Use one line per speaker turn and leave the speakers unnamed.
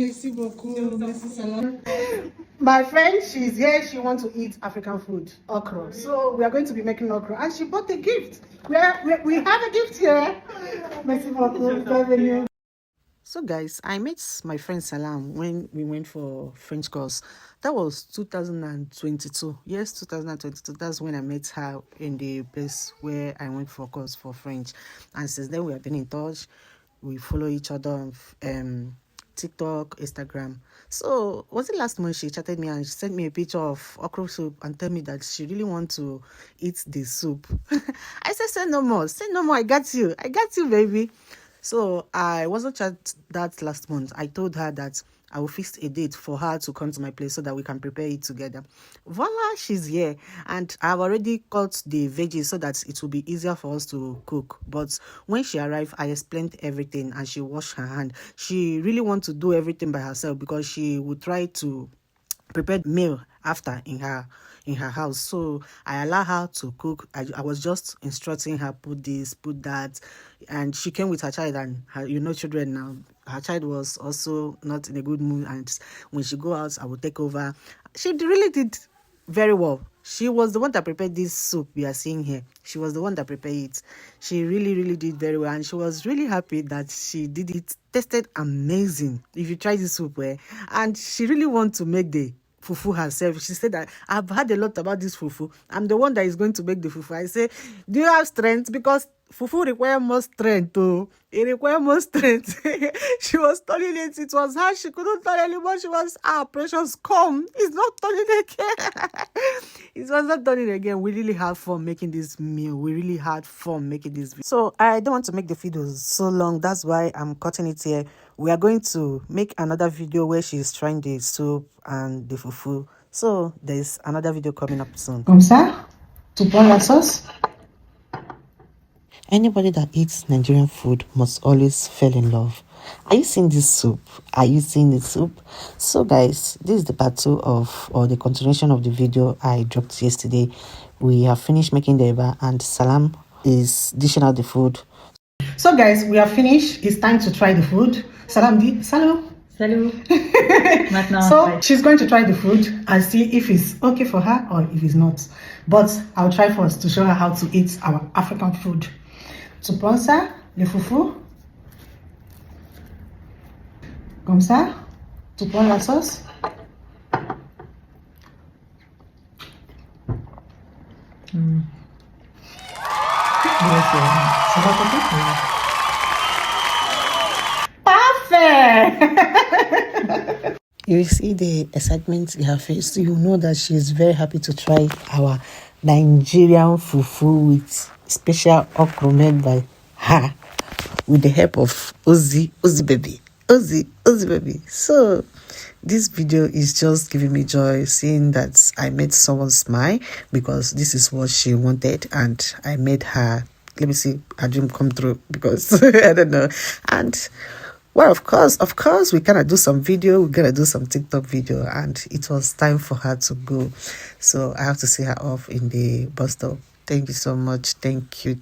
Merci beaucoup. Merci, salam. My friend, she's here. She wants to eat African food, okra. So we are going to be making okra. And she bought a gift. We have a gift here. Merci beaucoup. So guys, I met my friend Salam when we went for French course. That was 2022. Yes, 2022. That's when I met her in the place where I went for course for French. And since then we have been in touch. We follow each other on TikTok, Instagram. So was it last month she chatted me and she sent me a picture of okra soup and tell me that she really wants to eat the soup. I said, say no more, I got you, baby. So I wasn't chat that last month. I told her that I will fix a date for her to come to my place so that we can prepare it together. Voila, she's here. And I've already cut the veggies so that it will be easier for us to cook. But when she arrived, I explained everything and she washed her hand. She really wants to do everything by herself because she would try to prepare meal after in her house. So I allow her to cook. I was just instructing her, put this, put that, and she came with her child, and her, children now, her child was also not in a good mood, and when she go out I will take over. She really did very well. She was the one that prepared this soup we are seeing here. She was the one that prepared it. She really did very well, and she was really happy that she did it. Tasted amazing. If you try this soup, and she really wants to make the fufu herself. She said that I've heard a lot about this fufu. I'm the one that is going to make the fufu. I say, do you have strength? Because fufu requires more strength too. It requires more strength. She was turning it. It was hard. She couldn't turn anymore. She was, precious, come. It's not turning again. It was not turning again. We really had fun making this meal. We really had fun making this video. So I don't want to make the video so long. That's why I'm cutting it here. We are going to make another video where she's trying the soup and the fufu. So there's another video coming up soon. Comme ça, tu prends la sauce. Anybody that eats Nigerian food must always fall in love. Are you seeing this soup? Are you seeing the soup? So guys, this is the part 2 of, or the continuation of the video I dropped yesterday. We have finished making the eba and Salam is dishing out the food. So guys, we are finished. It's time to try the food. Salam di, salut.
Salut.
So she's going to try the food and see if it's okay for her or if it's not. But I'll try first to show her how to eat our African food. Tu prends ça, le foufou. Comme ça. Tu prends la sauce. Ça va côté? Parfait! You see the excitement in her face. You know that she is very happy to try our Nigerian fufu with special okra made by her with the help of Ozzy baby. So this video is just giving me joy, seeing that I made someone smile because this is what she wanted, and I made her, let me see, her dream come true, because I don't know. And well, of course, we gotta do some video, we gotta do some TikTok video, and it was time for her to go. So I have to see her off in the bus stop. Thank you so much. Thank you.